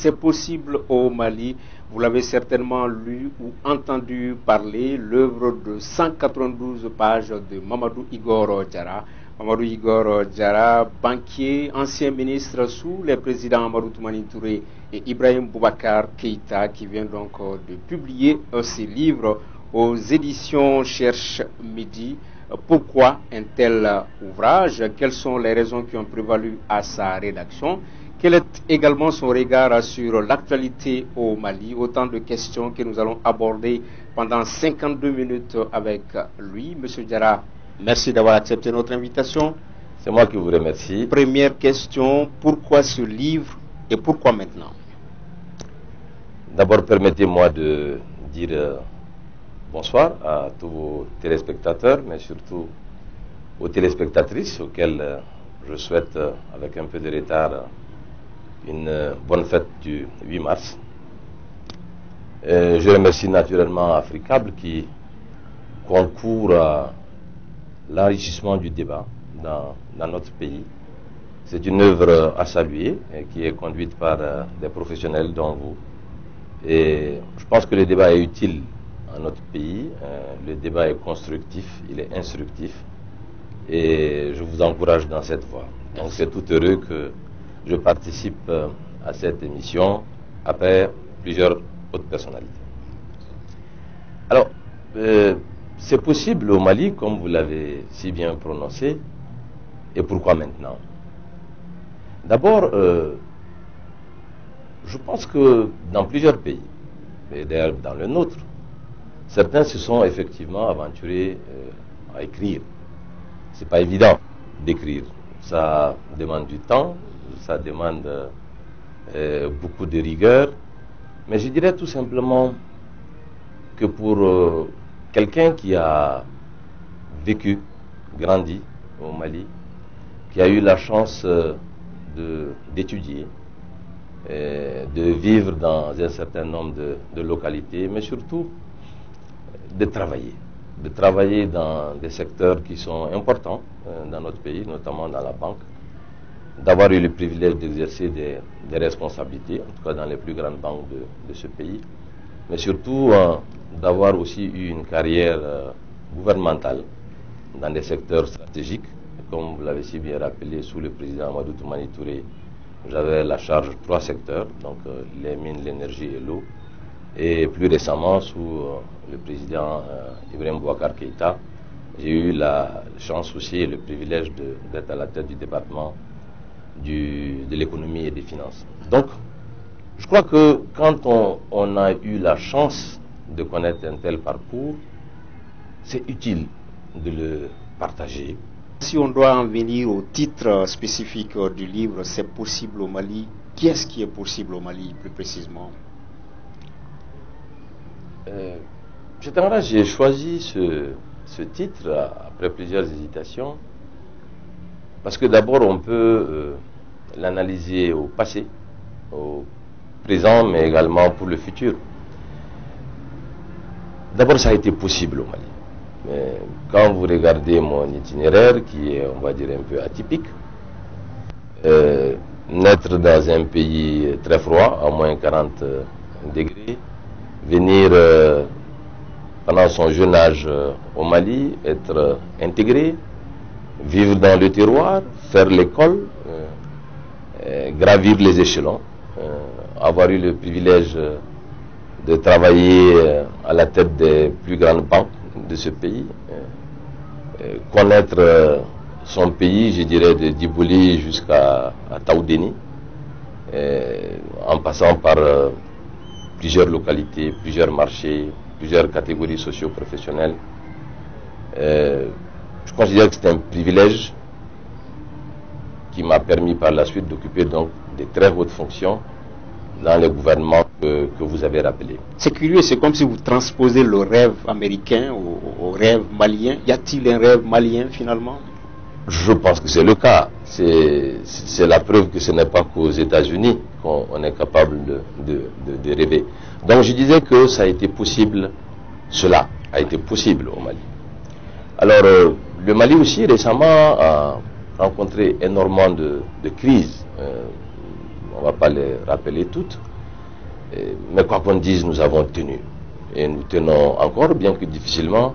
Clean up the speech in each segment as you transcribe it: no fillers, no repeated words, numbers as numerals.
c'est possible au Mali. Vous l'avez certainement lu ou entendu parler, l'œuvre de 192 pages de Mamadou Igor Diarra. Mamadou Igor Diarra, banquier, ancien ministre sous les présidents Amadou Toumani Touré et Ibrahim Boubacar Keïta, qui vient donc de publier ses livres aux éditions Cherche Midi. Pourquoi un tel ouvrage? Quelles sont les raisons qui ont prévalu à sa rédaction? Quel est également son regard sur l'actualité au Mali? Autant de questions que nous allons aborder pendant 52 minutes avec lui. Monsieur Diarra, merci d'avoir accepté notre invitation. C'est moi qui vous remercie. Première question, pourquoi ce livre et pourquoi maintenant? D'abord, permettez-moi de dire bonsoir à tous vos téléspectateurs, mais surtout aux téléspectatrices auxquelles je souhaite, avec un peu de retard, une bonne fête du 8 mars. Je remercie naturellement Africable qui concourt à l'enrichissement du débat dans notre pays. C'est une œuvre à saluer et qui est conduite par des professionnels dont vous. Et je pense que le débat est utile à notre pays. Le débat est constructif, il est instructif. Et je vous encourage dans cette voie. Donc c'est tout heureux que je participe à cette émission après plusieurs autres personnalités. Alors, c'est possible au Mali, comme vous l'avez si bien prononcé, et pourquoi maintenant? D'abord, je pense que dans plusieurs pays, et d'ailleurs dans le nôtre, certains se sont effectivement aventurés à écrire. C'est pas évident d'écrire. Ça demande du temps, ça demande beaucoup de rigueur. Mais je dirais tout simplement que pour quelqu'un qui a vécu, grandi au Mali, qui a eu la chance d'étudier, de vivre dans un certain nombre de localités, mais surtout de travailler dans des secteurs qui sont importants dans notre pays, notamment dans la banque, d'avoir eu le privilège d'exercer des responsabilités, en tout cas dans les plus grandes banques de ce pays, mais surtout d'avoir aussi eu une carrière gouvernementale dans des secteurs stratégiques. Comme vous l'avez si bien rappelé, sous le président Amadou Toumani Touré, j'avais la charge de 3 secteurs, donc les mines, l'énergie et l'eau. Et plus récemment, sous le président Ibrahim Boubacar Keïta, j'ai eu la chance aussi et le privilège d'être à la tête du département de l'économie et des finances. Donc, je crois que quand on a eu la chance de connaître un tel parcours, c'est utile de le partager. Si on doit en venir au titre spécifique du livre, c'est possible au Mali. Qu'est-ce qui est possible au Mali, plus précisément? J'ai choisi ce titre après plusieurs hésitations parce que d'abord on peut l'analyser au passé, au présent, mais également pour le futur. D'abord, ça a été possible au Mali. Mais quand vous regardez mon itinéraire, qui est, on va dire, un peu atypique, naître dans un pays très froid, à moins 40 degrés, venir pendant son jeune âge au Mali, être intégré, vivre dans le terroir, faire l'école, gravir les échelons, avoir eu le privilège de travailler à la tête des plus grandes banques de ce pays, connaître son pays, je dirais, de Djibouli jusqu'à Taoudéni, en passant par plusieurs localités, plusieurs marchés, plusieurs catégories socio-professionnelles. Je considère que c'est un privilège qui m'a permis par la suite d'occuper donc de très hautes fonctions dans les gouvernements que vous avez rappelés. C'est curieux, c'est comme si vous transposez le rêve américain au rêve malien. Y a-t-il un rêve malien finalement? Je pense que c'est le cas. C'est la preuve que ce n'est pas qu'aux États-Unis qu'on est capable de rêver. Donc je disais que ça a été possible, cela a été possible au Mali. Alors le Mali aussi récemment a rencontré énormément de crises. On ne va pas les rappeler toutes. Mais quoi qu'on dise, nous avons tenu. Et nous tenons encore, bien que difficilement.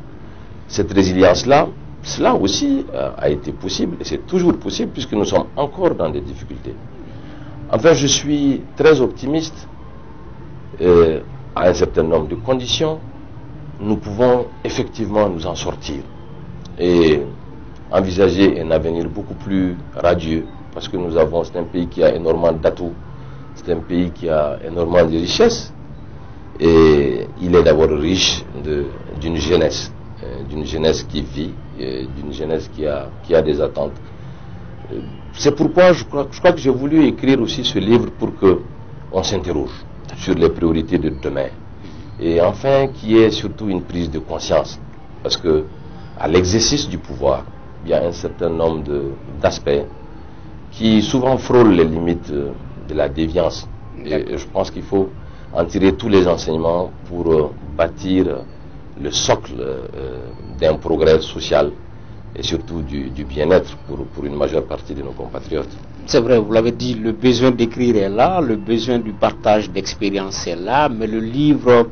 Cette résilience-là, cela aussi a été possible, et c'est toujours possible, puisque nous sommes encore dans des difficultés. Enfin, je suis très optimiste. À un certain nombre de conditions, nous pouvons effectivement nous en sortir et envisager un avenir beaucoup plus radieux, parce que c'est un pays qui a énormément d'atouts, c'est un pays qui a énormément de richesses, et il est d'abord riche d'une jeunesse qui vit, d'une jeunesse qui a des attentes. C'est pourquoi je crois que j'ai voulu écrire aussi ce livre pour qu'on s'interroge sur les priorités de demain. Et enfin, qu'il y ait surtout une prise de conscience. Parce que à l'exercice du pouvoir, il y a un certain nombre d'aspects qui souvent frôlent les limites de la déviance. Et je pense qu'il faut en tirer tous les enseignements pour bâtir le socle d'un progrès social et surtout du bien-être pour une majeure partie de nos compatriotes. C'est vrai, vous l'avez dit, le besoin d'écrire est là, le besoin du partage d'expérience est là, mais le livre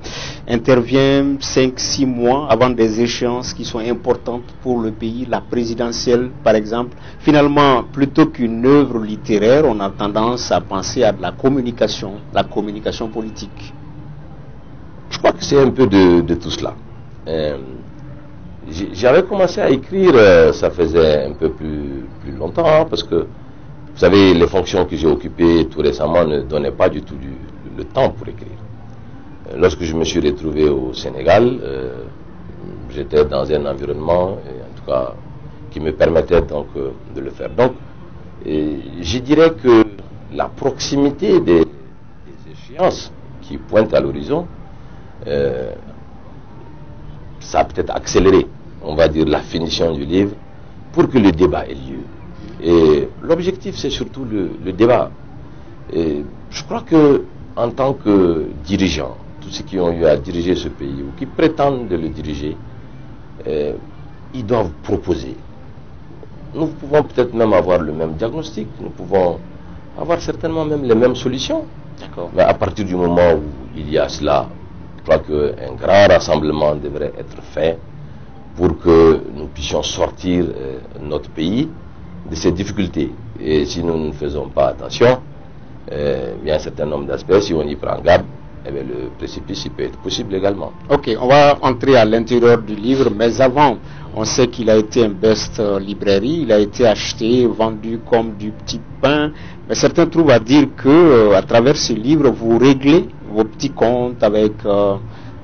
intervient 5-6 mois avant des échéances qui sont importantes pour le pays, la présidentielle par exemple. Finalement, plutôt qu'une œuvre littéraire, on a tendance à penser à de la communication politique. Je crois que c'est un peu de tout cela. J'avais commencé à écrire, ça faisait un peu plus longtemps, parce que vous savez, les fonctions que j'ai occupées tout récemment ne donnaient pas du tout le temps pour écrire. Lorsque je me suis retrouvé au Sénégal, j'étais dans un environnement, en tout cas, qui me permettait donc de le faire. Donc, je dirais que la proximité des échéances qui pointent à l'horizon, ça a peut-être accéléré, on va dire, la finition du livre pour que le débat ait lieu. Et l'objectif, c'est surtout le débat. Et je crois que, en tant que dirigeants, tous ceux qui ont eu à diriger ce pays ou qui prétendent de le diriger, ils doivent proposer. Nous pouvons peut-être même avoir le même diagnostic, nous pouvons avoir certainement même les mêmes solutions. D'accord. Mais à partir du moment où il y a cela, je crois qu'un grand rassemblement devrait être fait pour que nous puissions sortir notre pays de ces difficultés. Et si nous ne faisons pas attention, il y a un certain nombre d'aspects, si on y prend garde, eh bien, le précipice il peut être possible également. Ok, on va entrer à l'intérieur du livre, mais avant, on sait qu'il a été un best librairie, il a été acheté, vendu comme du petit pain, mais certains trouvent à dire que à travers ce livre, vous réglez vos petits comptes avec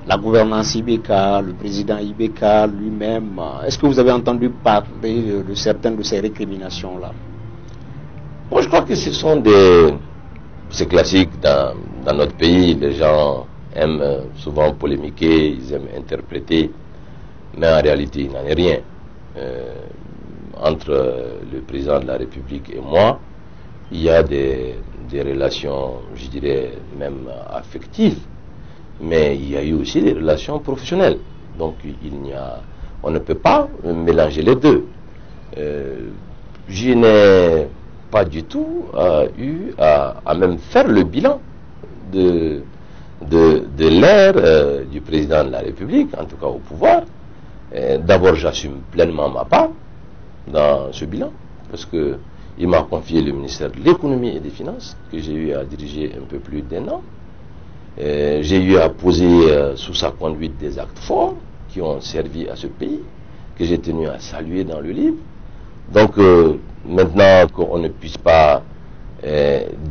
la gouvernance IBK, le président IBK lui-même. Est-ce que vous avez entendu parler de certaines de ces récriminations-là? Bon, je crois que c'est classique dans notre pays. Les gens aiment souvent polémiquer, ils aiment interpréter, mais en réalité, il n'en est rien. Entre le président de la République et moi, il y a des relations, je dirais, même affectives. Mais il y a eu aussi des relations professionnelles. Donc on ne peut pas mélanger les deux. Je n'ai pas du tout eu à même faire le bilan de l'ère du président de la République, en tout cas au pouvoir. D'abord, j'assume pleinement ma part dans ce bilan, parce qu'il m'a confié le ministère de l'économie et des finances, que j'ai eu à diriger un peu plus d'1 an. J'ai eu à poser sous sa conduite des actes forts qui ont servi à ce pays, que j'ai tenu à saluer dans le livre. Donc maintenant qu'on ne puisse pas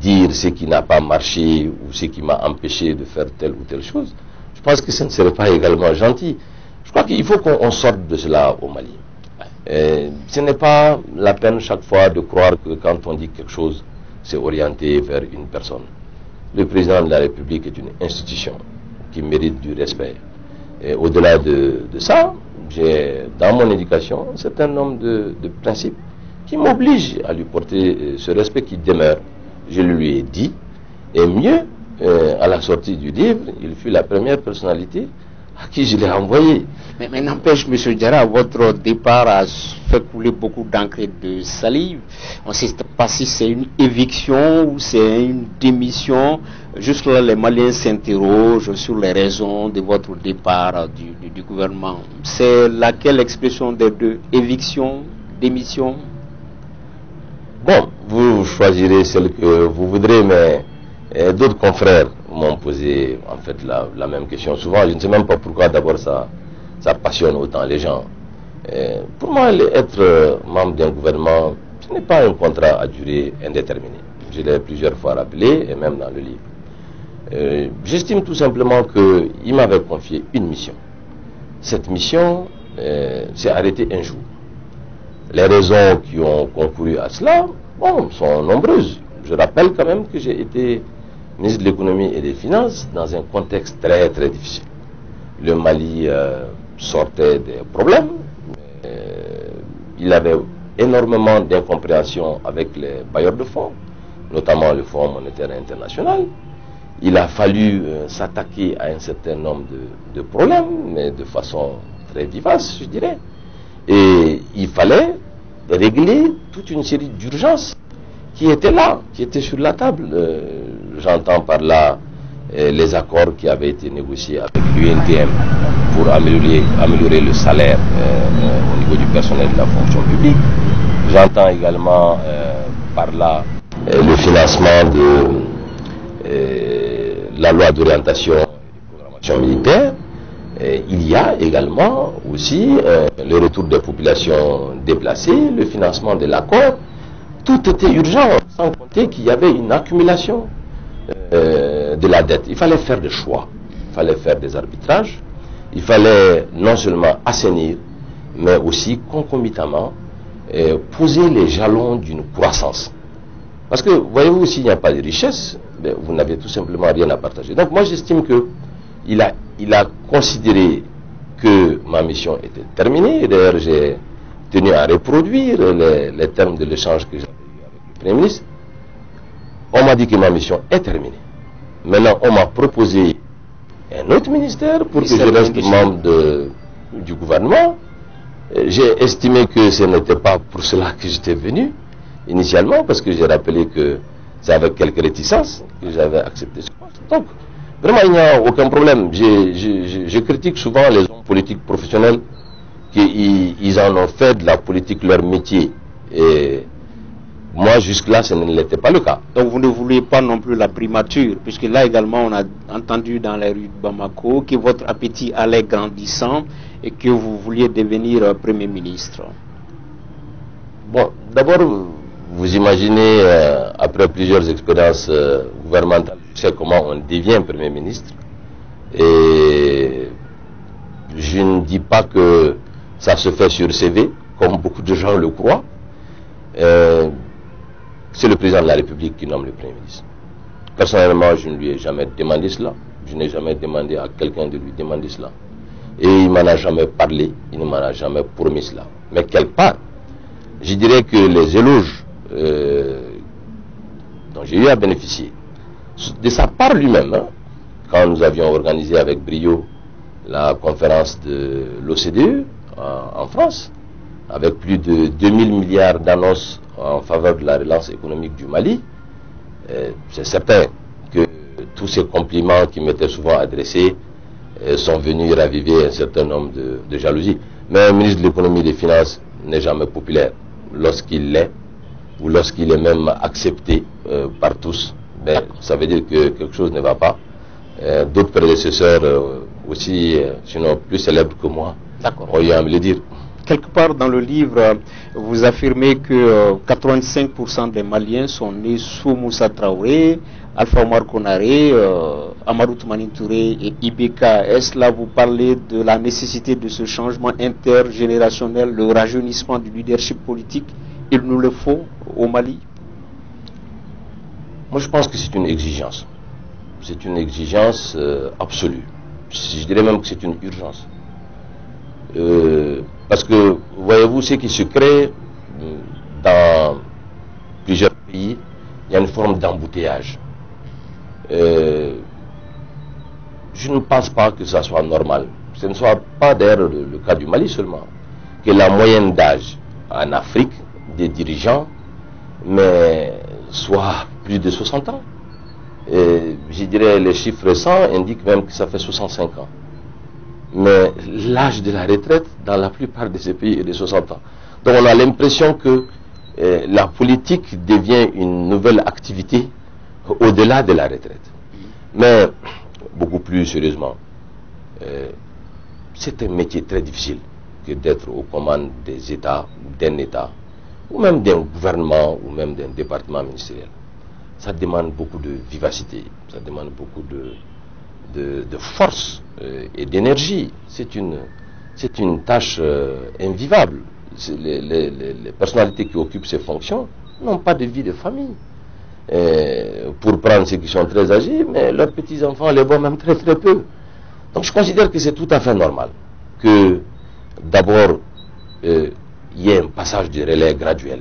dire ce qui n'a pas marché ou ce qui m'a empêché de faire telle ou telle chose, je pense que ce ne serait pas également gentil. Je crois qu'il faut qu'on sorte de cela au Mali. Ce n'est pas la peine chaque fois de croire que quand on dit quelque chose, c'est orienté vers une personne. Le président de la République est une institution qui mérite du respect. Et au-delà de ça, j'ai dans mon éducation un certain nombre de principes qui m'obligent à lui porter ce respect qui demeure. Je le lui ai dit. Et mieux, à la sortie du livre, il fut la première personnalité à qui je l'ai envoyé. Mais n'empêche, M. Diarra, votre départ a fait couler beaucoup d'encre et de salive. On ne sait pas si c'est une éviction ou c'est une démission. Juste là, les Maliens s'interrogent sur les raisons de votre départ du gouvernement. C'est laquelle expression des deux? Éviction, démission? Bon, vous choisirez celle que vous voudrez, mais d'autres confrères m'ont posé en fait la même question. Souvent, je ne sais même pas pourquoi d'abord ça passionne autant les gens. Pour moi, être membre d'un gouvernement, ce n'est pas un contrat à durée indéterminée. Je l'ai plusieurs fois rappelé, et même dans le livre. J'estime tout simplement qu'il m'avait confié une mission. Cette mission s'est arrêtée un jour. Les raisons qui ont concouru à cela, bon, sont nombreuses. Je rappelle quand même que j'ai été ministre de l'économie et des finances dans un contexte très très difficile. Le Mali sortait des problèmes. Il avait énormément d'incompréhension avec les bailleurs de fonds, notamment le Fonds monétaire international. Il a fallu s'attaquer à un certain nombre de problèmes, mais de façon très vivace, je dirais. Et il fallait régler toute une série d'urgences qui étaient là, qui étaient sur la table. J'entends par là les accords qui avaient été négociés avec l'UNTM pour améliorer le salaire au niveau du personnel de la fonction publique. J'entends également par là le financement de la loi d'orientation et de programmation militaire. Il y a également aussi le retour des populations déplacées, le financement de l'accord. Tout était urgent, sans compter qu'il y avait une accumulation de la dette. Il fallait faire des choix, il fallait faire des arbitrages, il fallait non seulement assainir, mais aussi concomitamment poser les jalons d'une croissance. Parce que, voyez-vous, s'il n'y a pas de richesse, vous n'avez tout simplement rien à partager. Donc moi j'estime qu'il a considéré que ma mission était terminée. D'ailleurs, j'ai tenu à reproduire les termes de l'échange que j'avais eu avec le Premier ministre. On m'a dit que ma mission est terminée. Maintenant, on m'a proposé un autre ministère pour que je reste membre du gouvernement. J'ai estimé que ce n'était pas pour cela que j'étais venu initialement, parce que j'ai rappelé que c'est avec quelques réticences que j'avais accepté ce poste. Donc, vraiment, il n'y a aucun problème. Je critique souvent les hommes politiques professionnels qu'ils en ont fait de la politique leur métier. Et moi, jusque-là, ce n'était pas le cas. Donc, vous ne vouliez pas non plus la primature, puisque là également, on a entendu dans les rues de Bamako que votre appétit allait grandissant et que vous vouliez devenir Premier ministre. Bon, d'abord, vous imaginez, après plusieurs expériences gouvernementales, je sais comment on devient Premier ministre. Et je ne dis pas que ça se fait sur CV, comme beaucoup de gens le croient. C'est le président de la République qui nomme le Premier ministre. Personnellement, je ne lui ai jamais demandé cela. Je n'ai jamais demandé à quelqu'un de lui demander cela. Et il ne m'en a jamais parlé, il ne m'en a jamais promis cela. Mais quelque part, je dirais que les éloges dont j'ai eu à bénéficier, de sa part lui-même, quand nous avions organisé avec brio la conférence de l'OCDE en France, avec plus de 2000 milliards d'annonces en faveur de la relance économique du Mali, c'est certain que tous ces compliments qui m'étaient souvent adressés sont venus raviver un certain nombre de jalousies. Mais un ministre de l'économie et des finances n'est jamais populaire. Lorsqu'il l'est, ou lorsqu'il est même accepté par tous, ça veut dire que quelque chose ne va pas. D'autres prédécesseurs aussi, sinon plus célèbres que moi, ont eu à me le dire. Quelque part dans le livre, vous affirmez que 85% des Maliens sont nés sous Moussa Traoré, Alpha Omar Konaré, Amadou Toumani Touré et Ibeka. Est-ce là vous parlez de la nécessité de ce changement intergénérationnel, le rajeunissement du leadership politique? Il nous le faut au Mali? Moi je pense que c'est une exigence. C'est une exigence absolue. Je dirais même que c'est une urgence. Parce que, voyez-vous, ce qui se crée dans plusieurs pays, il y a une forme d'embouteillage. Je ne pense pas que ça soit normal. ce ne soit pas d'ailleurs le cas du Mali seulement, que la moyenne d'âge en Afrique des dirigeants soit plus de 60 ans. Et je dirais les chiffres récents indiquent même que ça fait 65 ans. Mais l'âge de la retraite dans la plupart de ces pays est de 60 ans. Donc on a l'impression que la politique devient une nouvelle activité au-delà de la retraite. Mais beaucoup plus sérieusement, c'est un métier très difficile que d'être aux commandes des États, d'un État, ou même d'un gouvernement, ou même d'un département ministériel. Ça demande beaucoup de vivacité, ça demande beaucoup de force et d'énergie. C'est une tâche invivable. Les personnalités qui occupent ces fonctions n'ont pas de vie de famille. Pour prendre ceux qui sont très âgés, mais leurs petits-enfants les voient même très très peu. Donc je considère que c'est tout à fait normal que d'abord il y ait un passage de relais graduel,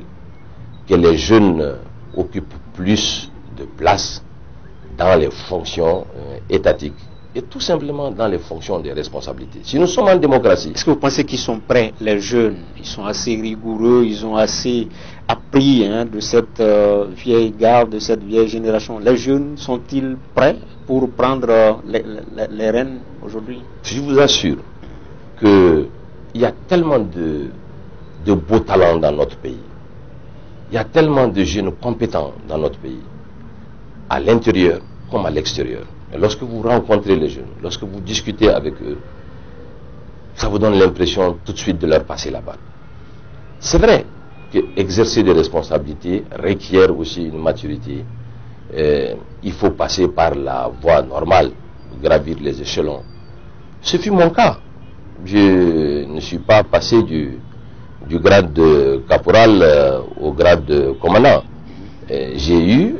que les jeunes occupent plus de place dans les fonctions étatiques et tout simplement dans les fonctions des responsabilités. Si nous sommes en démocratie... Est-ce que vous pensez qu'ils sont prêts, les jeunes? Ils sont assez rigoureux, ils ont assez appris de cette vieille garde, de cette vieille génération. Les jeunes sont-ils prêts pour prendre les rênes aujourd'hui? Je vous assure qu'il y a tellement de beaux talents dans notre pays. Il y a tellement de jeunes compétents dans notre pays, à l'intérieur comme à l'extérieur. Et lorsque vous rencontrez les jeunes, lorsque vous discutez avec eux, ça vous donne l'impression tout de suite de leur passer la balle. C'est vrai qu'exercer des responsabilités requiert aussi une maturité. Il faut passer par la voie normale, gravir les échelons. Ce fut mon cas. Je ne suis pas passé du grade de caporal au grade de commandant. J'ai eu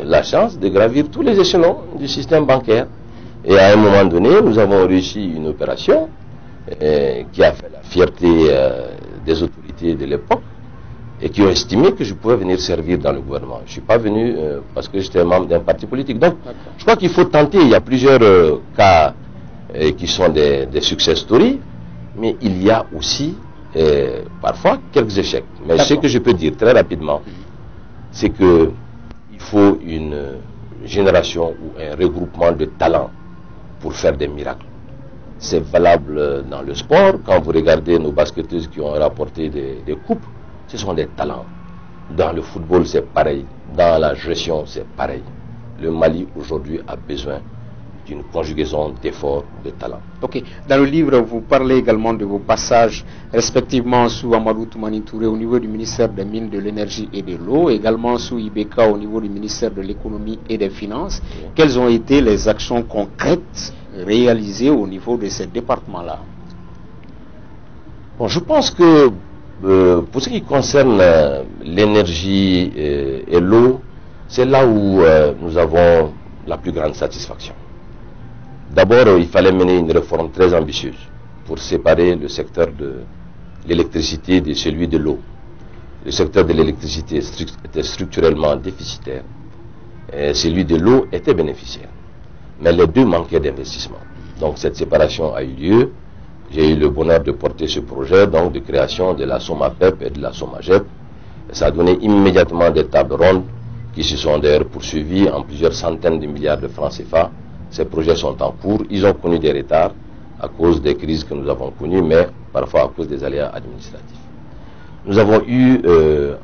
la chance de gravir tous les échelons du système bancaire. Et à un moment donné, nous avons réussi une opération qui a fait la fierté des autorités de l'époque et qui ont estimé que je pouvais venir servir dans le gouvernement. Je ne suis pas venu parce que j'étais membre d'un parti politique. Donc, je crois qu'il faut tenter. Il y a plusieurs cas qui sont des success stories, mais il y a aussi parfois quelques échecs. Mais ce que je peux dire très rapidement, c'est qu'il faut une génération ou un regroupement de talents pour faire des miracles. C'est valable dans le sport. Quand vous regardez nos basketteuses qui ont rapporté des coupes, ce sont des talents. Dans le football, c'est pareil. Dans la gestion, c'est pareil. Le Mali, aujourd'hui, a besoin d'une conjugaison d'efforts, de talents. Ok. Dans le livre, vous parlez également de vos passages, respectivement sous Amadou Toumani Touré au niveau du ministère des Mines, de l'Énergie et de l'Eau, également sous Ibeka au niveau du ministère de l'Économie et des Finances. Oui. Quelles ont été les actions concrètes réalisées au niveau de ces départements-là? Bon, je pense que pour ce qui concerne l'énergie et l'eau, c'est là où nous avons la plus grande satisfaction. D'abord, il fallait mener une réforme très ambitieuse pour séparer le secteur de l'électricité de celui de l'eau. Le secteur de l'électricité était structurellement déficitaire et celui de l'eau était bénéficiaire. Mais les deux manquaient d'investissement. Donc cette séparation a eu lieu. J'ai eu le bonheur de porter ce projet donc de création de la SOMAPEP et de la SOMAGEP. Ça a donné immédiatement des tables rondes qui se sont d'ailleurs poursuivies en plusieurs centaines de milliards de francs CFA. Ces projets sont en cours. Ils ont connu des retards à cause des crises que nous avons connues, mais parfois à cause des aléas administratifs. Nous avons eu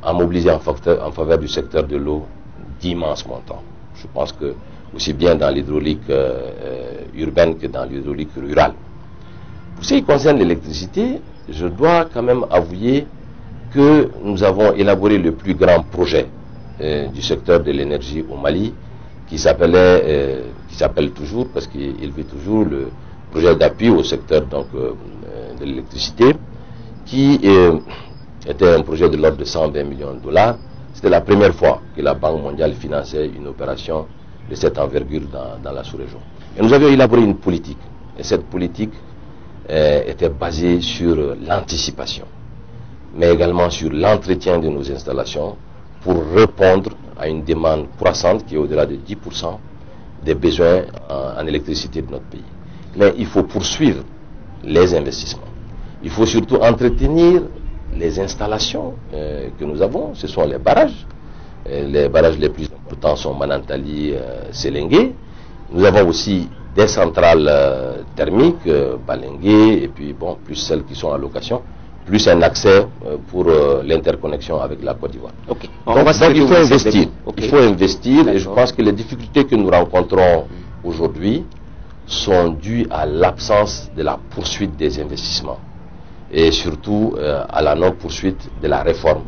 à mobiliser en faveur du secteur de l'eau d'immenses montants. Je pense que aussi bien dans l'hydraulique urbaine que dans l'hydraulique rurale. Pour ce qui concerne l'électricité, je dois quand même avouer que nous avons élaboré le plus grand projet du secteur de l'énergie au Mali, qui s'appelle toujours, parce qu'il vit toujours, le projet d'appui au secteur donc, de l'électricité, qui était un projet de l'ordre de 120 millions de dollars. C'était la première fois que la Banque mondiale finançait une opération de cette envergure dans la sous-région. Et nous avions élaboré une politique, et cette politique était basée sur l'anticipation, mais également sur l'entretien de nos installations pour répondre à une demande croissante qui est au-delà de 10% des besoins en électricité de notre pays. Mais il faut poursuivre les investissements. Il faut surtout entretenir les installations que nous avons, ce sont les barrages. Les barrages les plus importants sont Manantali, Selengue. Nous avons aussi des centrales thermiques, Balengue, et puis bon, plus celles qui sont en location, plus un accès pour l'interconnexion avec la Côte d'Ivoire. Okay. Donc il faut investir. Okay. Il faut investir, et je pense que les difficultés que nous rencontrons aujourd'hui sont dues à l'absence de la poursuite des investissements et surtout à la non-poursuite de la réforme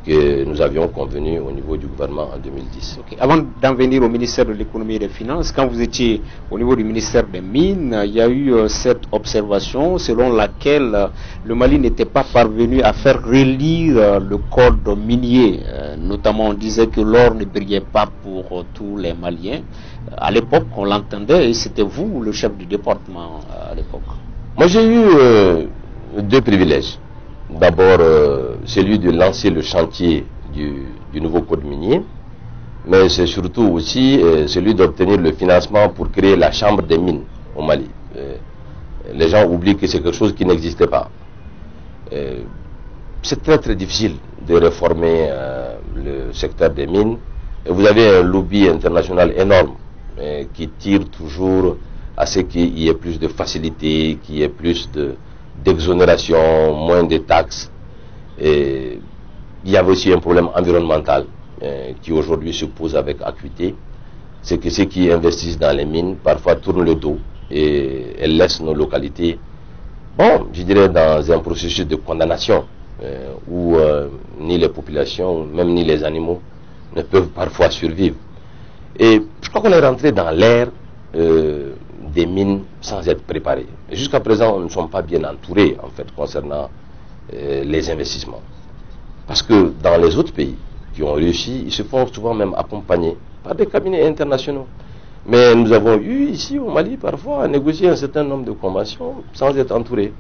que nous avions convenu au niveau du gouvernement en 2010. Okay. Avant d'en venir au ministère de l'économie et des finances, quand vous étiez au niveau du ministère des Mines, il y a eu cette observation selon laquelle le Mali n'était pas parvenu à faire relire le code minier. Notamment, on disait que l'or ne brillait pas pour tous les Maliens. À l'époque, on l'entendait et c'était vous, le chef du département à l'époque. Moi, j'ai eu deux privilèges. D'abord, celui de lancer le chantier du nouveau code minier, mais c'est surtout aussi celui d'obtenir le financement pour créer la chambre des mines au Mali. Les gens oublient que c'est quelque chose qui n'existait pas. C'est très très difficile de réformer le secteur des mines. Et vous avez un lobby international énorme qui tire toujours à ce qu'il y ait plus de facilité, qu'il y ait plus d'exonération, moins de taxes. Et il y avait aussi un problème environnemental qui aujourd'hui se pose avec acuité. C'est que ceux qui investissent dans les mines parfois tournent le dos et elles laissent nos localités, bon, je dirais dans un processus de condamnation où ni les populations, même ni les animaux ne peuvent parfois survivre. Et je crois qu'on est rentré dans l'ère des mines sans être préparés. Jusqu'à présent, nous ne sommes pas bien entourés, en fait, concernant les investissements. Parce que dans les autres pays qui ont réussi, ils se font souvent même accompagner par des cabinets internationaux. Mais nous avons eu ici au Mali, parfois, à négocier un certain nombre de conventions sans être entourés.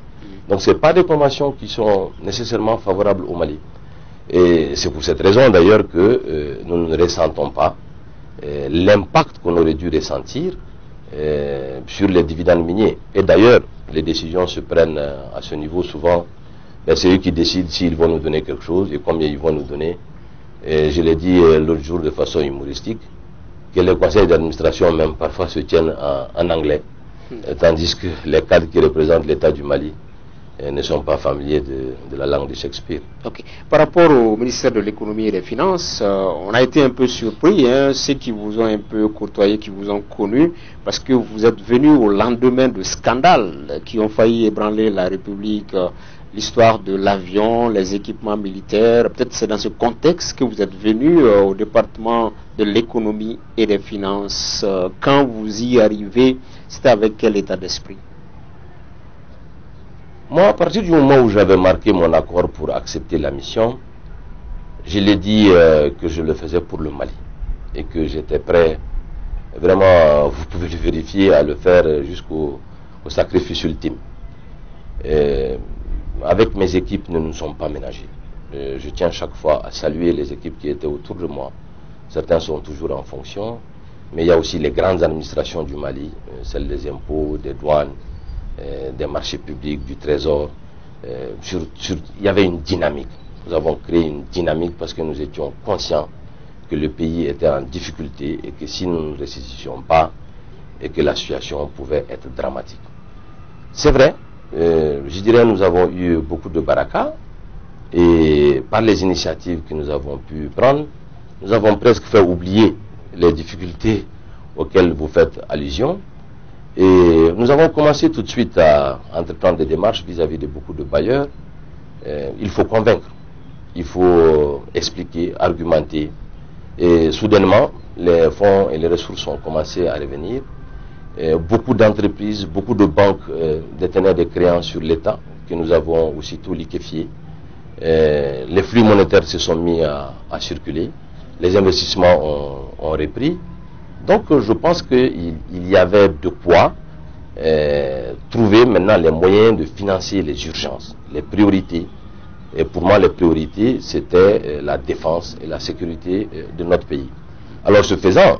Donc, ce n'est pas des conventions qui sont nécessairement favorables au Mali. Et c'est pour cette raison, d'ailleurs, que nous ne ressentons pas l'impact qu'on aurait dû ressentir sur les dividendes miniers. Et d'ailleurs, les décisions se prennent à ce niveau souvent. C'est eux qui décident s'ils vont nous donner quelque chose et combien ils vont nous donner. Et je l'ai dit l'autre jour de façon humoristique, que les conseils d'administration même parfois se tiennent en anglais, tandis que les cadres qui représentent l'État du Mali ne sont pas familiers de la langue de Shakespeare. Okay. Par rapport au ministère de l'économie et des finances, on a été un peu surpris, ceux qui vous ont un peu côtoyé, qui vous ont connu, parce que vous êtes venu au lendemain de scandales qui ont failli ébranler la République, l'histoire de l'avion, les équipements militaires. Peut-être c'est dans ce contexte que vous êtes venu au département de l'économie et des finances. Quand vous y arrivez, c'était avec quel état d'esprit? Moi, à partir du moment où j'avais marqué mon accord pour accepter la mission, je l'ai dit que je le faisais pour le Mali et que j'étais prêt, vraiment, vous pouvez le vérifier, à le faire jusqu'au sacrifice ultime. Avec mes équipes, nous ne nous sommes pas ménagés. Je tiens chaque fois à saluer les équipes qui étaient autour de moi. Certains sont toujours en fonction, mais il y a aussi les grandes administrations du Mali, celles des impôts, des douanes, des marchés publics, du trésor. Il y avait une dynamique. Nous avons créé une dynamique parce que nous étions conscients que le pays était en difficulté et que si nous ne résistions pas, et que la situation pouvait être dramatique. C'est vrai, je dirais nous avons eu beaucoup de baraka et par les initiatives que nous avons pu prendre, nous avons presque fait oublier les difficultés auxquelles vous faites allusion. Et nous avons commencé tout de suite à entreprendre des démarches vis-à-vis de beaucoup de bailleurs. Il faut convaincre, il faut expliquer, argumenter. Et soudainement, les fonds et les ressources ont commencé à revenir. Beaucoup d'entreprises, beaucoup de banques détenaient des créances sur l'État que nous avons aussitôt liquéfiés. Les flux monétaires se sont mis à circuler. Les investissements ont repris. Donc je pense qu'il y avait de quoi trouver maintenant les moyens de financer les urgences, les priorités. Et pour moi, les priorités, c'était la défense et la sécurité de notre pays. Alors ce faisant,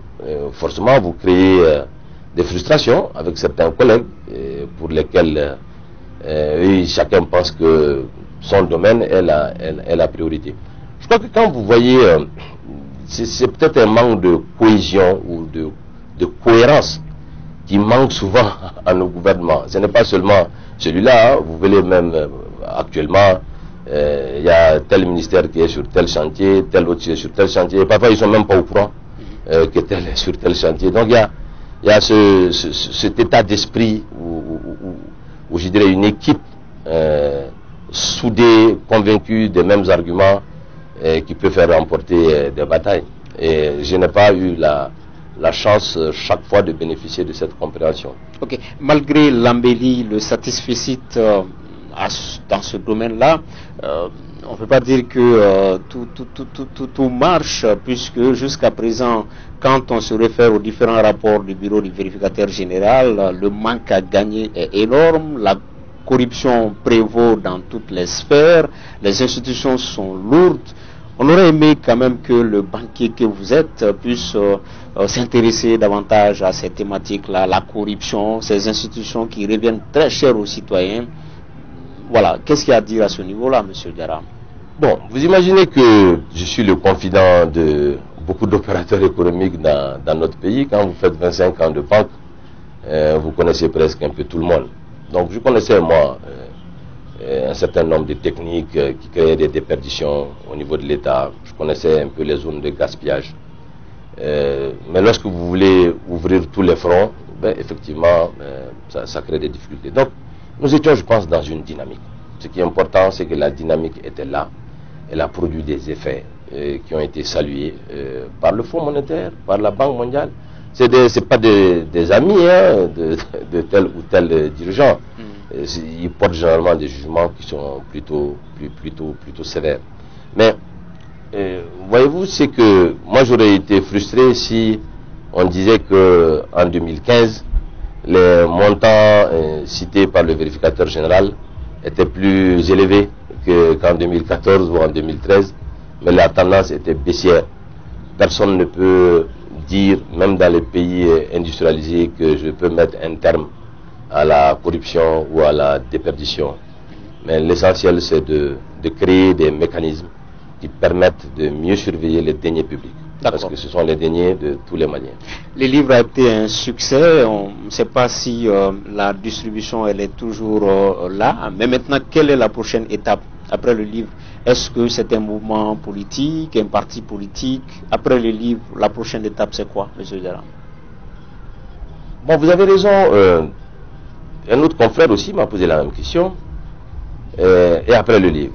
forcément, vous créez des frustrations avec certains collègues pour lesquels Et chacun pense que son domaine est la priorité. Je crois que quand vous voyez, c'est peut-être un manque de cohésion ou de cohérence qui manque souvent à nos gouvernements. Ce n'est pas seulement celui-là, hein. Vous voyez même actuellement, il y a tel ministère qui est sur tel chantier, tel autre qui est sur tel chantier, et parfois ils ne sont même pas au courant que tel est sur tel chantier. Donc il y a cet état d'esprit où je dirais une équipe soudée, convaincue des mêmes arguments qui peut faire remporter des batailles. Et je n'ai pas eu la chance chaque fois de bénéficier de cette compréhension. Ok. Malgré l'embellie, le satisfecit dans ce domaine-là, on ne peut pas dire que tout marche, puisque jusqu'à présent, quand on se réfère aux différents rapports du bureau du vérificateur général, le manque à gagner est énorme, la corruption prévaut dans toutes les sphères, les institutions sont lourdes. On aurait aimé quand même que le banquier que vous êtes puisse s'intéresser davantage à ces thématiques-là, la corruption, ces institutions qui reviennent très chères aux citoyens. Voilà, qu'est-ce qu'il y a à dire à ce niveau-là, M. Diarra? Bon, vous imaginez que je suis le confident de beaucoup d'opérateurs économiques dans notre pays. Quand vous faites 25 ans de banque, vous connaissez presque un peu tout le monde. Donc je connaissais, moi, un certain nombre de techniques qui créaient des déperditions au niveau de l'État. Je connaissais un peu les zones de gaspillage. Mais lorsque vous voulez ouvrir tous les fronts, ben, effectivement, ça crée des difficultés. Donc, nous étions, je pense, dans une dynamique. Ce qui est important, c'est que la dynamique était là. Elle a produit des effets qui ont été salués par le Fonds monétaire, par la Banque mondiale. C'est pas des amis hein, de tel ou tel dirigeant. Ils portent généralement des jugements qui sont plutôt sévères. Mais voyez-vous, c'est que moi j'aurais été frustré si on disait que en 2015 les montants cités par le vérificateur général étaient plus élevés qu'en 2014 ou en 2013, mais la tendance était baissière. Personne ne peut dire, même dans les pays industrialisés, que je peux mettre un terme à la corruption ou à la déperdition. Mais l'essentiel, c'est de créer des mécanismes qui permettent de mieux surveiller les deniers publics. Parce que ce sont les deniers de tous les Maliens. Le livre a été un succès. On ne sait pas si la distribution elle est toujours là. Mais maintenant, quelle est la prochaine étape après le livre? Est-ce que c'est un mouvement politique, un parti politique? Après le livre, la prochaine étape, c'est quoi, M. Diarra? Bon, vous avez raison. Un autre confrère aussi m'a posé la même question. Et après le livre.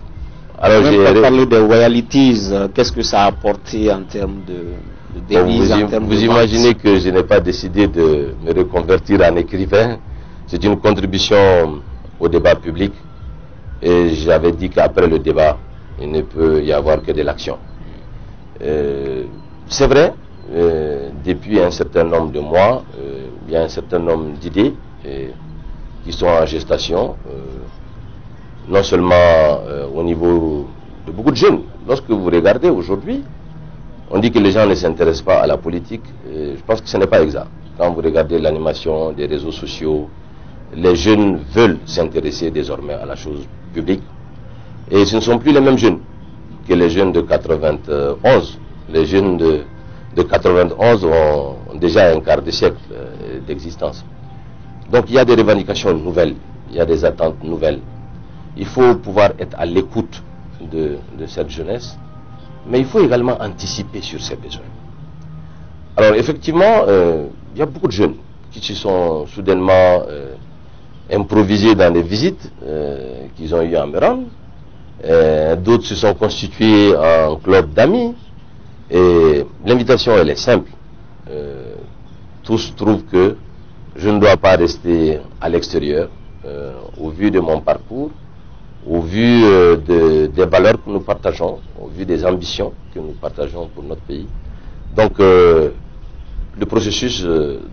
Alors, j'ai parlé des royalties. Qu'est-ce que ça a apporté en termes de devises, vous imaginez que je n'ai pas décidé de me reconvertir en écrivain. C'est une contribution au débat public. Et j'avais dit qu'après le débat, il ne peut y avoir que de l'action. C'est vrai, depuis un certain nombre de mois, il y a un certain nombre d'idées qui sont en gestation, non seulement au niveau de beaucoup de jeunes. Lorsque vous regardez aujourd'hui, on dit que les gens ne s'intéressent pas à la politique. Je pense que ce n'est pas exact. Quand vous regardez l'animation des réseaux sociaux, les jeunes veulent s'intéresser désormais à la chose publique. Et ce ne sont plus les mêmes jeunes que les jeunes de 91. Les jeunes de 91 ont déjà un quart de siècle d'existence. Donc il y a des revendications nouvelles, il y a des attentes nouvelles. Il faut pouvoir être à l'écoute de cette jeunesse, mais il faut également anticiper sur ses besoins. Alors effectivement, il y a beaucoup de jeunes qui se sont soudainement improvisés dans les visites qu'ils ont eues en Mérande. D'autres se sont constitués en club d'amis. Et l'invitation, elle est simple. Tous trouvent que je ne dois pas rester à l'extérieur, au vu de mon parcours, au vu des valeurs que nous partageons, au vu des ambitions que nous partageons pour notre pays. Donc, le processus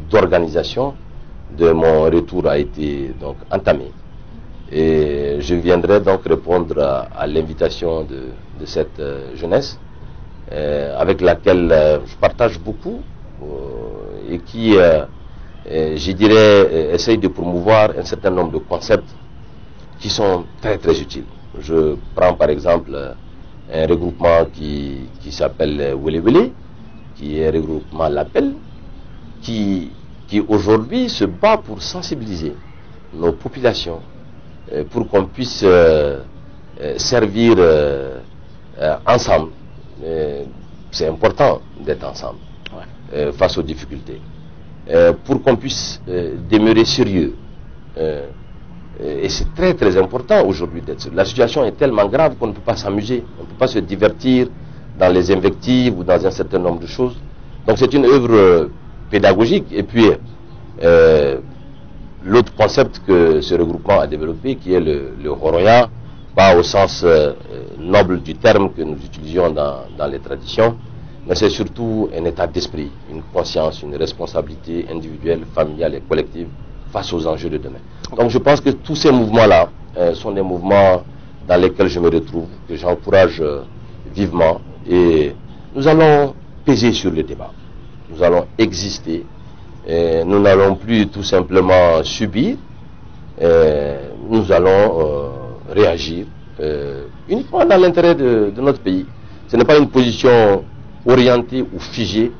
d'organisation de mon retour a été donc entamé. Et je viendrai donc répondre à l'invitation de cette jeunesse, avec laquelle je partage beaucoup et qui, je dirais, essaye de promouvoir un certain nombre de concepts qui sont très très utiles. Je prends par exemple un regroupement qui s'appelle Wele Wele, qui est un regroupement L'Appel, qui aujourd'hui se bat pour sensibiliser nos populations pour qu'on puisse servir ensemble. C'est important d'être ensemble face aux difficultés. Pour qu'on puisse demeurer sérieux. Et c'est très très important aujourd'hui d'être sérieux. La situation est tellement grave qu'on ne peut pas s'amuser, on ne peut pas se divertir dans les invectives ou dans un certain nombre de choses. Donc c'est une œuvre pédagogique. Et puis l'autre concept que ce regroupement a développé, qui est le Horoya, pas au sens noble du terme que nous utilisions dans les traditions, mais c'est surtout un état d'esprit, une conscience, une responsabilité individuelle, familiale et collective face aux enjeux de demain. Donc je pense que tous ces mouvements-là sont des mouvements dans lesquels je me retrouve, que j'encourage vivement, et nous allons peser sur le débat. Nous allons exister, et nous n'allons plus tout simplement subir, nous allons réagir uniquement dans l'intérêt de notre pays. Ce n'est pas une position orientée ou figée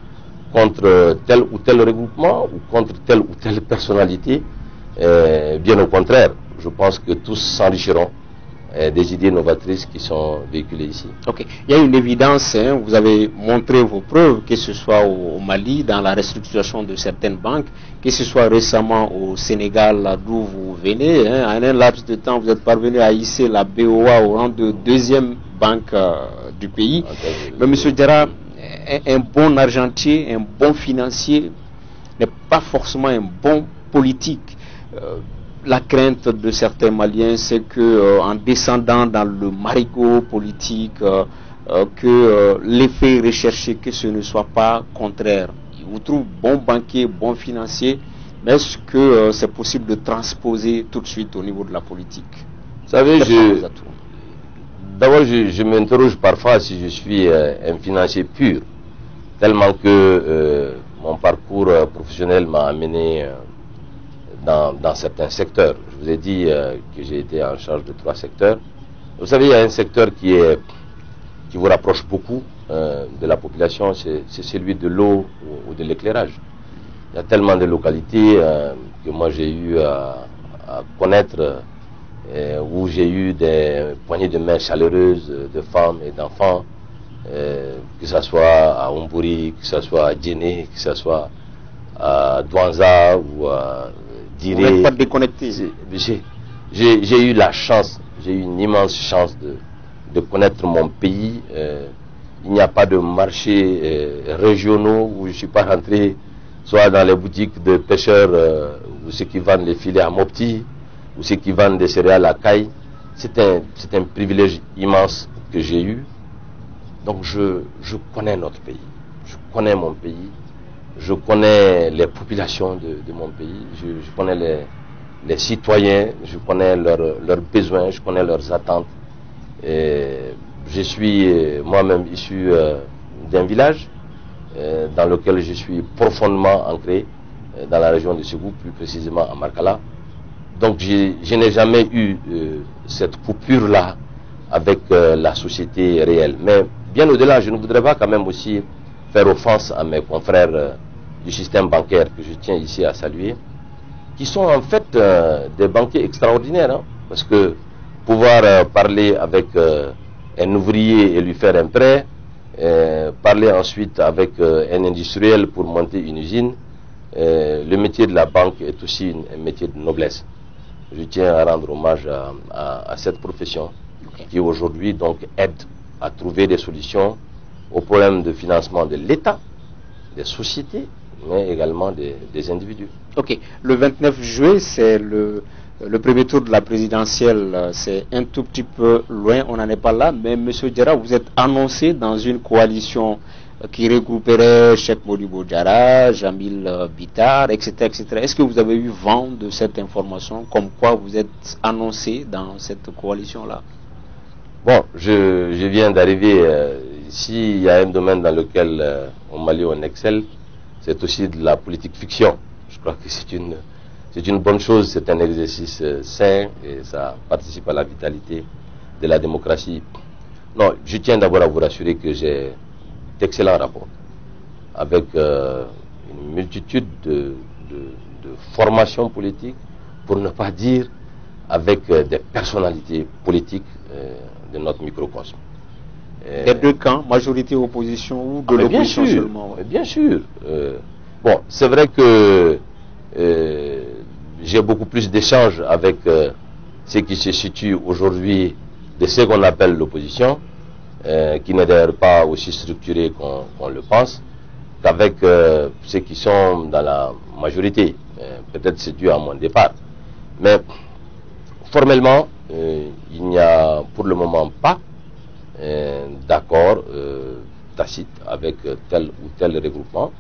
contre tel ou tel regroupement ou contre telle ou telle personnalité. Bien au contraire, je pense que tous s'enrichiront des idées novatrices qui sont véhiculées ici. Ok, il y a une évidence, hein, vous avez montré vos preuves, que ce soit au Mali, dans la restructuration de certaines banques, que ce soit récemment au Sénégal, d'où vous venez, hein, en un laps de temps, vous êtes parvenu à hisser la BOA au rang de deuxième banque du pays. Mais M. Diarra, un bon argentier, un bon financier n'est pas forcément un bon politique. La crainte de certains Maliens, c'est que en descendant dans le marigot politique, que l'effet recherché, que ce ne soit pas contraire. Vous trouvez bon banquier, bon financier, mais est-ce que c'est possible de transposer tout de suite au niveau de la politique? Vous savez, d'abord je m'interroge parfois si je suis un financier pur, tellement que mon parcours professionnel m'a amené dans certains secteurs. Je vous ai dit que j'ai été en charge de 3 secteurs. Vous savez, il y a un secteur qui vous rapproche beaucoup de la population, c'est celui de l'eau ou de l'éclairage. Il y a tellement de localités que moi j'ai eu à connaître, où j'ai eu des poignées de main chaleureuses de femmes et d'enfants, que ce soit à Omburi, que ce soit à Djéné, que ce soit à Douanza ou à Diré. Vous n'êtes pas déconnecté. J'ai eu la chance, j'ai eu une immense chance de connaître mon pays. Il n'y a pas de marchés régionaux où je ne suis pas rentré, soit dans les boutiques de pêcheurs, ou ceux qui vendent les filets à Mopti, ou ceux qui vendent des céréales à Caille. C'est un privilège immense que j'ai eu. Donc je connais notre pays, je connais mon pays, je connais les populations de mon pays, je connais les citoyens, je connais leurs besoins, je connais leurs attentes. Et je suis moi-même issu d'un village dans lequel je suis profondément ancré, dans la région de Ségou, plus précisément à Markala. Donc je n'ai jamais eu cette coupure-là avec la société réelle. Mais bien au-delà, je ne voudrais pas quand même aussi faire offense à mes confrères du système bancaire que je tiens ici à saluer, qui sont en fait des banquiers extraordinaires, hein, parce que pouvoir parler avec un ouvrier et lui faire un prêt, parler ensuite avec un industriel pour monter une usine, le métier de la banque est aussi un métier de noblesse. Je tiens à rendre hommage à cette profession qui aujourd'hui donc aide à trouver des solutions aux problèmes de financement de l'État, des sociétés, mais également des individus. Ok, le 29 juillet, c'est le premier tour de la présidentielle, c'est un tout petit peu loin, on n'en est pas là, mais M. Diarra, vous êtes annoncé dans une coalition qui regrouperait Cheikh Modibo Diarra, Jamil Bitar, etc., etc. Est-ce que vous avez eu vent de cette information, comme quoi vous êtes annoncé dans cette coalition-là? Bon, je viens d'arriver. S'il y a un domaine dans lequel au Mali on excelle, c'est aussi de la politique fiction. Je crois que c'est C'est une bonne chose, c'est un exercice sain et ça participe à la vitalité de la démocratie. Non, je tiens d'abord à vous rassurer que j'ai d'excellents rapports avec une multitude de formations politiques, pour ne pas dire avec des personnalités politiques de notre microcosme. Des deux camps, majorité opposition ou de l'opposition seulement? Bien sûr. Bon, c'est vrai que j'ai beaucoup plus d'échanges avec ceux qui se situent aujourd'hui de ce qu'on appelle l'opposition, qui n'est d'ailleurs pas aussi structuré qu'on le pense, qu'avec ceux qui sont dans la majorité. Peut-être c'est dû à mon départ. Mais formellement, il n'y a pour le moment pas d'accord tacite avec tel ou tel regroupement.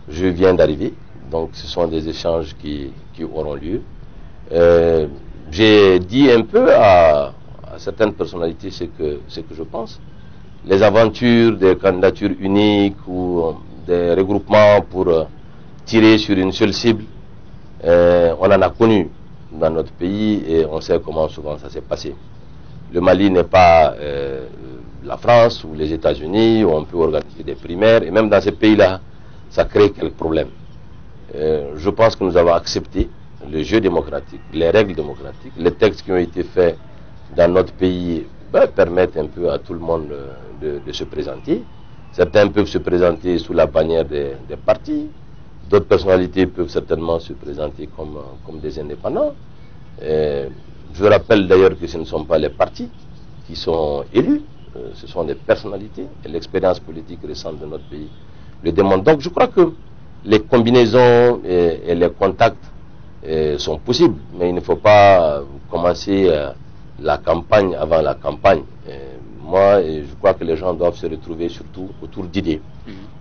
Je viens d'arriver, donc ce sont des échanges qui auront lieu. J'ai dit un peu à certaines personnalités ce que je pense. Les aventures des candidatures uniques ou des regroupements pour tirer sur une seule cible, on en a connu dans notre pays et on sait comment souvent ça s'est passé. Le Mali n'est pas la France ou les États-Unis où on peut organiser des primaires, et même dans ces pays-là, ça crée quelques problèmes. Je pense que nous avons accepté le jeu démocratique, les règles démocratiques, les textes qui ont été faits dans notre pays permettent un peu à tout le monde de se présenter. Certains peuvent se présenter sous la bannière des partis, d'autres personnalités peuvent certainement se présenter comme des indépendants. Je rappelle d'ailleurs que ce ne sont pas les partis qui sont élus, ce sont des personnalités, et l'expérience politique récente de notre pays le démontre. Donc je crois que les combinaisons et les contacts sont possibles, mais il ne faut pas commencer la campagne avant la campagne. Moi, je crois que les gens doivent se retrouver surtout autour d'idées,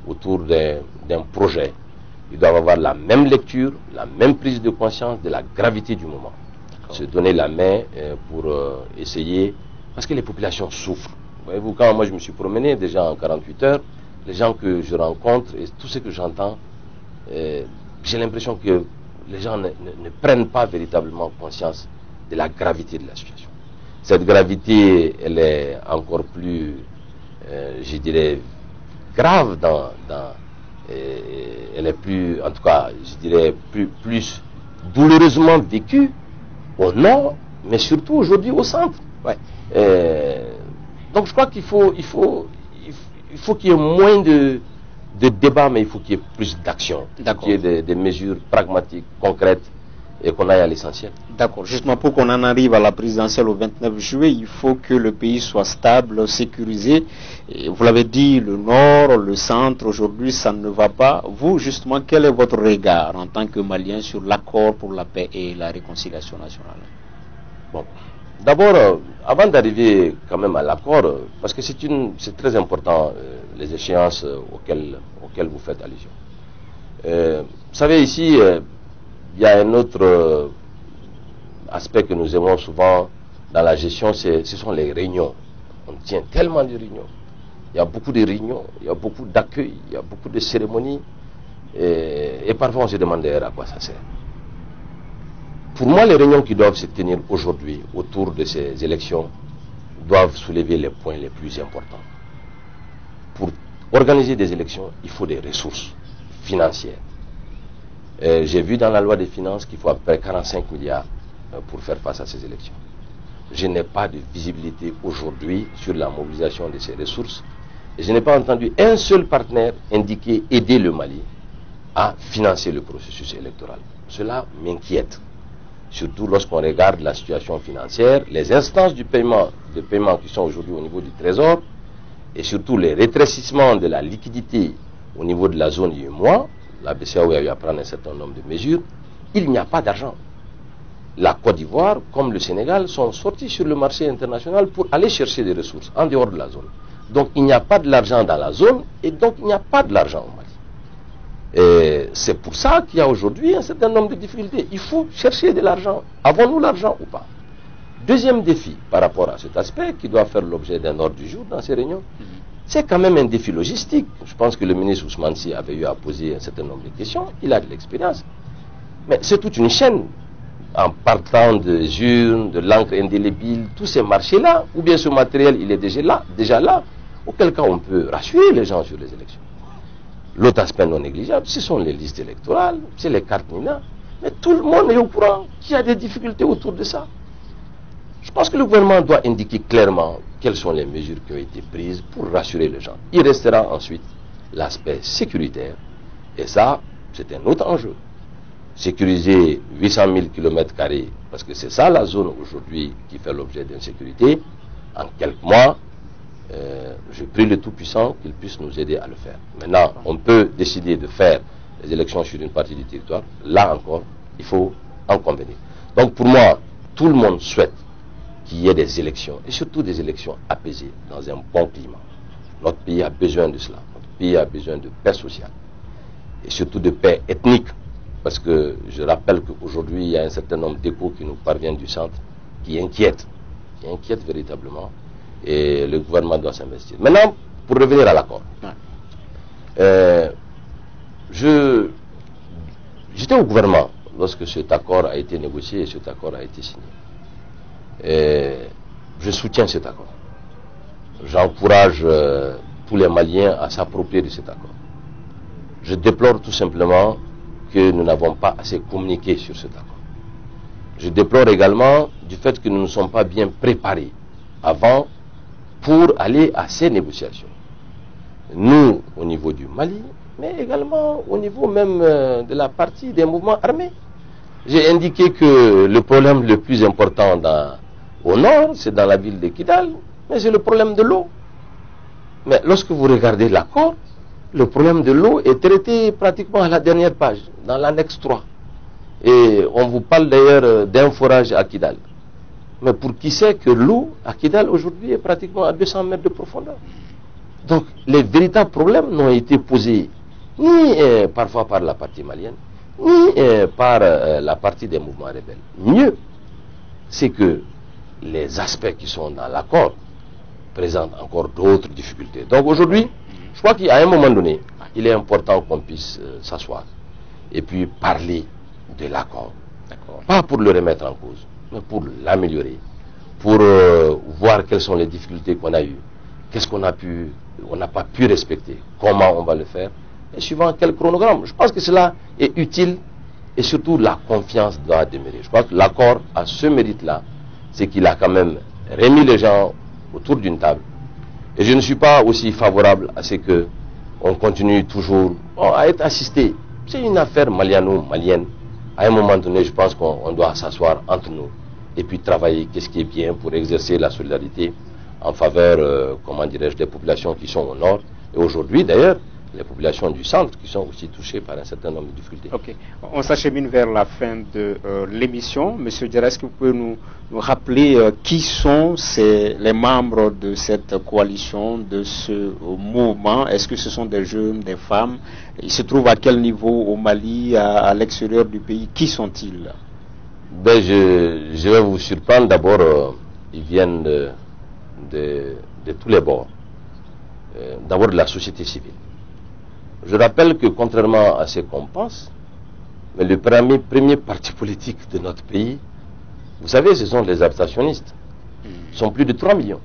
autour d'un projet. Ils doivent avoir la même lecture, la même prise de conscience de la gravité du moment. Se donner la main pour essayer, parce que les populations souffrent. Voyez-vous, quand moi je me suis promené déjà en 48 heures, les gens que je rencontre et tout ce que j'entends, j'ai l'impression que les gens ne prennent pas véritablement conscience de la gravité de la situation. Cette gravité, elle est encore plus, je dirais, grave elle est plus, en tout cas, je dirais, plus douloureusement vécue au nord, mais surtout aujourd'hui au centre. Ouais. Donc je crois qu'il faut qu'il y ait moins de débats, mais il faut qu'il y ait plus d'action, qu'il y ait des mesures pragmatiques, concrètes, et qu'on aille à l'essentiel. D'accord. Justement, pour qu'on en arrive à la présidentielle au 29 juillet, il faut que le pays soit stable, sécurisé. Et vous l'avez dit, le nord, le centre, aujourd'hui, ça ne va pas. Vous, justement, quel est votre regard en tant que Malien sur l'accord pour la paix et la réconciliation nationale? Bon. D'abord, avant d'arriver quand même à l'accord, parce que c'est très important, les échéances auxquelles vous faites allusion. Vous savez, ici, il y a un autre aspect que nous aimons souvent dans la gestion, ce sont les réunions. On tient tellement de réunions. Il y a beaucoup de réunions, il y a beaucoup d'accueils, il y a beaucoup de cérémonies. Et parfois on se demande d'ailleurs à quoi ça sert. Pour moi, les réunions qui doivent se tenir aujourd'hui autour de ces élections doivent soulever les points les plus importants. Pour organiser des élections, il faut des ressources financières. J'ai vu dans la loi des finances qu'il faut à peu près 45 milliards pour faire face à ces élections. Je n'ai pas de visibilité aujourd'hui sur la mobilisation de ces ressources et je n'ai pas entendu un seul partenaire indiquer aider le Mali à financer le processus électoral. Cela m'inquiète, surtout lorsqu'on regarde la situation financière, les instances de paiement qui sont aujourd'hui au niveau du Trésor et surtout les rétrécissements de la liquidité au niveau de la zone UEMOA. La BCEAO a eu à prendre un certain nombre de mesures. Il n'y a pas d'argent. La Côte d'Ivoire, comme le Sénégal, sont sortis sur le marché international pour aller chercher des ressources en dehors de la zone. Donc il n'y a pas de l'argent dans la zone et donc il n'y a pas de l'argent au Mali. Et c'est pour ça qu'il y a aujourd'hui un certain nombre de difficultés. Il faut chercher de l'argent. Avons-nous l'argent ou pas? Deuxième défi par rapport à cet aspect qui doit faire l'objet d'un ordre du jour dans ces réunions, c'est quand même un défi logistique. Je pense que le ministre Ousmane Sy avait eu à poser un certain nombre de questions. Il a de l'expérience. Mais c'est toute une chaîne en partant des urnes, de l'encre indélébile, tous ces marchés-là, ou bien ce matériel, il est déjà là, auquel cas on peut rassurer les gens sur les élections. L'autre aspect non négligeable, ce sont les listes électorales, c'est les cartes NINA, mais tout le monde est au courant qu'il y a des difficultés autour de ça. Je pense que le gouvernement doit indiquer clairement quelles sont les mesures qui ont été prises pour rassurer les gens. Il restera ensuite l'aspect sécuritaire, et ça, c'est un autre enjeu. Sécuriser 800 000 km², parce que c'est ça la zone aujourd'hui qui fait l'objet d'insécurité, en quelques mois, je prie le Tout-Puissant qu'il puisse nous aider à le faire. Maintenant, on peut décider de faire les élections sur une partie du territoire. Là encore, il faut en convenir. Donc pour moi, tout le monde souhaite qu'il y ait des élections, et surtout des élections apaisées, dans un bon climat. Notre pays a besoin de cela. Notre pays a besoin de paix sociale, et surtout de paix ethnique. Parce que je rappelle qu'aujourd'hui, il y a un certain nombre d'échos qui nous parviennent du centre, qui inquiètent véritablement, et le gouvernement doit s'investir. Maintenant, pour revenir à l'accord, j'étais au gouvernement lorsque cet accord a été négocié et cet accord a été signé. Et je soutiens cet accord. J'encourage tous les Maliens à s'approprier de cet accord. Je déplore tout simplement que nous n'avons pas assez communiqué sur cet accord. Je déplore également du fait que nous ne sommes pas bien préparés avant pour aller à ces négociations. Nous, au niveau du Mali, mais également au niveau même de la partie des mouvements armés. J'ai indiqué que le problème le plus important au nord, c'est dans la ville de Kidal, mais c'est le problème de l'eau. Mais lorsque vous regardez l'accord, le problème de l'eau est traité pratiquement à la dernière page, dans l'annexe 3. Et on vous parle d'ailleurs d'un forage à Kidal. Mais pour qui sait que l'eau à Kidal aujourd'hui est pratiquement à 200 mètres de profondeur. Donc les véritables problèmes n'ont été posés ni parfois par la partie malienne, ni par la partie des mouvements rebelles. Mieux, c'est que les aspects qui sont dans l'accord présentent encore d'autres difficultés. Donc aujourd'hui, je crois qu'à un moment donné, il est important qu'on puisse s'asseoir et puis parler de l'accord. Pas pour le remettre en cause, mais pour l'améliorer, pour voir quelles sont les difficultés qu'on a eues, qu'est-ce qu'on n'a pas pu respecter, comment on va le faire, et suivant quel chronogramme. Je pense que cela est utile, et surtout la confiance doit demeurer. Je crois que l'accord a ce mérite-là, c'est qu'il a quand même remis les gens autour d'une table. Et je ne suis pas aussi favorable à ce que on continue toujours à être assisté. C'est une affaire maliano-malienne. À un moment donné, je pense qu'on doit s'asseoir entre nous et puis travailler qu'est-ce qui est bien pour exercer la solidarité en faveur, comment dirais-je, des populations qui sont au nord. Et aujourd'hui, d'ailleurs, les populations du centre qui sont aussi touchées par un certain nombre de difficultés. Ok. On s'achemine vers la fin de l'émission. Monsieur Diarra, est-ce que vous pouvez nous rappeler qui sont les membres de cette coalition, de ce mouvement? Est-ce que ce sont des jeunes, des femmes? Ils se trouvent à quel niveau au Mali, à l'extérieur du pays? Qui sont-ils? Ben, je vais vous surprendre. D'abord, ils viennent de tous les bords. D'abord de la société civile. Je rappelle que contrairement à ce qu'on pense, mais le premier parti politique de notre pays, vous savez, ce sont les abstentionnistes. Ils sont plus de 3 millions.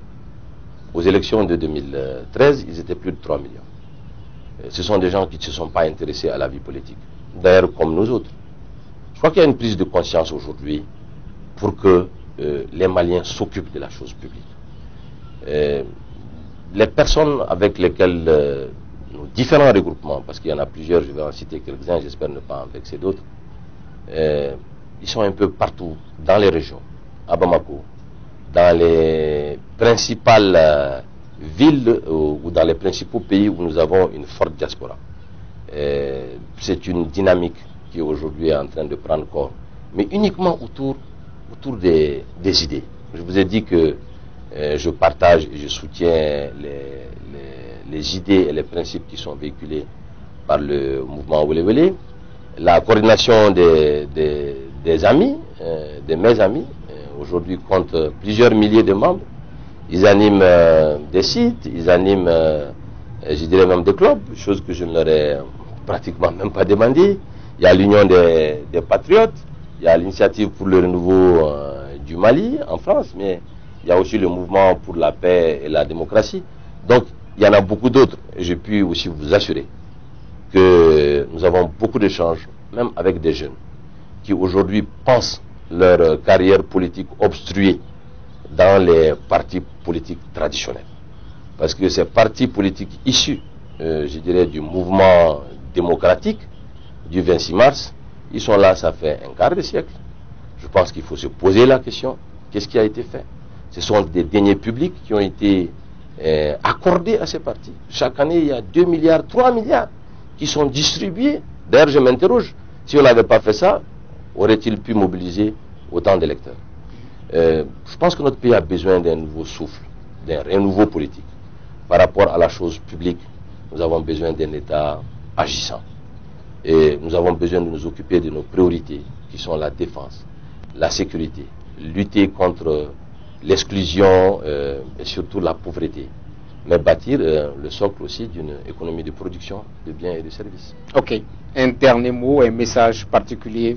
Aux élections de 2013, ils étaient plus de 3 millions. Ce sont des gens qui ne se sont pas intéressés à la vie politique. D'ailleurs, comme nous autres. Je crois qu'il y a une prise de conscience aujourd'hui pour que les Maliens s'occupent de la chose publique. Les personnes avec lesquelles nos différents regroupements, parce qu'il y en a plusieurs, je vais en citer quelques-uns, j'espère ne pas en vexer d'autres, ils sont un peu partout dans les régions, à Bamako, dans les principales villes ou dans les principaux pays où nous avons une forte diaspora. C'est une dynamique qui aujourd'hui est en train de prendre corps, mais uniquement autour des idées. Je vous ai dit que je partage et je soutiens les idées et les principes qui sont véhiculés par le mouvement Wele Wele. La coordination des amis, de mes amis, aujourd'hui compte plusieurs milliers de membres. Ils animent des sites, ils animent, je dirais même des clubs, chose que je ne leur ai pratiquement même pas demandé. Il y a l'Union des Patriotes, il Il y a l'initiative pour le renouveau du Mali en France, mais il y a aussi le mouvement pour la paix et la démocratie. Donc, il y en a beaucoup d'autres. Et je puis aussi vous assurer que nous avons beaucoup d'échanges, même avec des jeunes, qui aujourd'hui pensent leur carrière politique obstruée dans les partis politiques traditionnels. Parce que ces partis politiques issus, je dirais, du mouvement démocratique du 26 mars, ils sont là, ça fait un quart de siècle. Je pense qu'il faut se poser la question, qu'est-ce qui a été fait? Ce sont des deniers publics qui ont été accordés à ces partis. Chaque année, il y a 2 milliards, 3 milliards qui sont distribués. D'ailleurs, je m'interroge, si on n'avait pas fait ça, aurait-il pu mobiliser autant d'électeurs? Je pense que notre pays a besoin d'un nouveau souffle, d'un renouveau politique. Par rapport à la chose publique, nous avons besoin d'un État agissant. Et nous avons besoin de nous occuper de nos priorités, qui sont la défense, la sécurité, lutter contre l'exclusion et surtout la pauvreté, mais bâtir le socle aussi d'une économie de production de biens et de services. Ok. Un dernier mot, un message particulier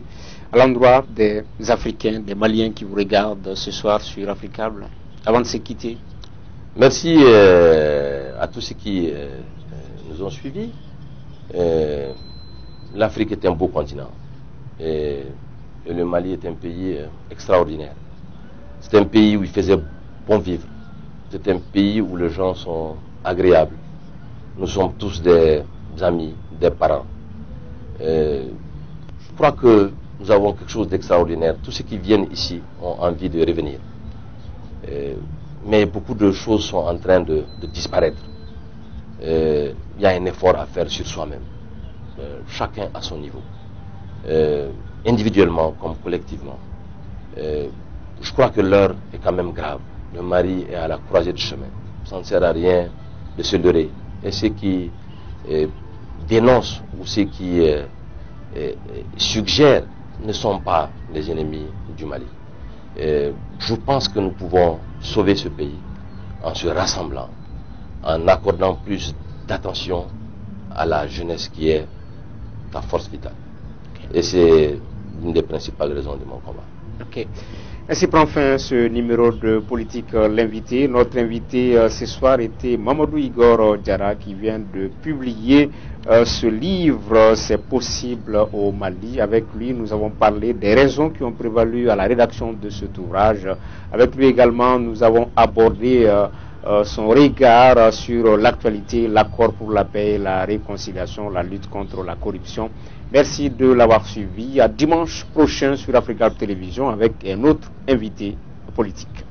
à l'endroit des Africains, des Maliens qui vous regardent ce soir sur Africable, avant de se quitter. Merci à tous ceux qui nous ont suivis. L'Afrique est un beau continent et le Mali est un pays extraordinaire. C'est un pays où il faisait bon vivre. C'est un pays où les gens sont agréables. Nous sommes tous des amis, des parents. Je crois que nous avons quelque chose d'extraordinaire. Tous ceux qui viennent ici ont envie de revenir. Mais beaucoup de choses sont en train de disparaître. Il y a un effort à faire sur soi-même. Chacun à son niveau. Individuellement comme collectivement. Je crois que l'heure est quand même grave. Le Mali est à la croisée du chemin. Ça ne sert à rien de se leurrer. Et ceux qui dénoncent ou ceux qui suggèrent ne sont pas les ennemis du Mali. Je pense que nous pouvons sauver ce pays en se rassemblant, en accordant plus d'attention à la jeunesse qui est ta force vitale. Et c'est une des principales raisons de mon combat. Ok. Ainsi prend fin ce numéro de Politique l'invité. Notre invité ce soir était Mamadou Igor Diarra qui vient de publier ce livre, C'est possible au Mali. Avec lui, nous avons parlé des raisons qui ont prévalu à la rédaction de cet ouvrage. Avec lui également, nous avons abordé son regard sur l'actualité, l'accord pour la paix et la réconciliation, la lutte contre la corruption. Merci de l'avoir suivi. À dimanche prochain sur Africa Télévision avec un autre invité politique.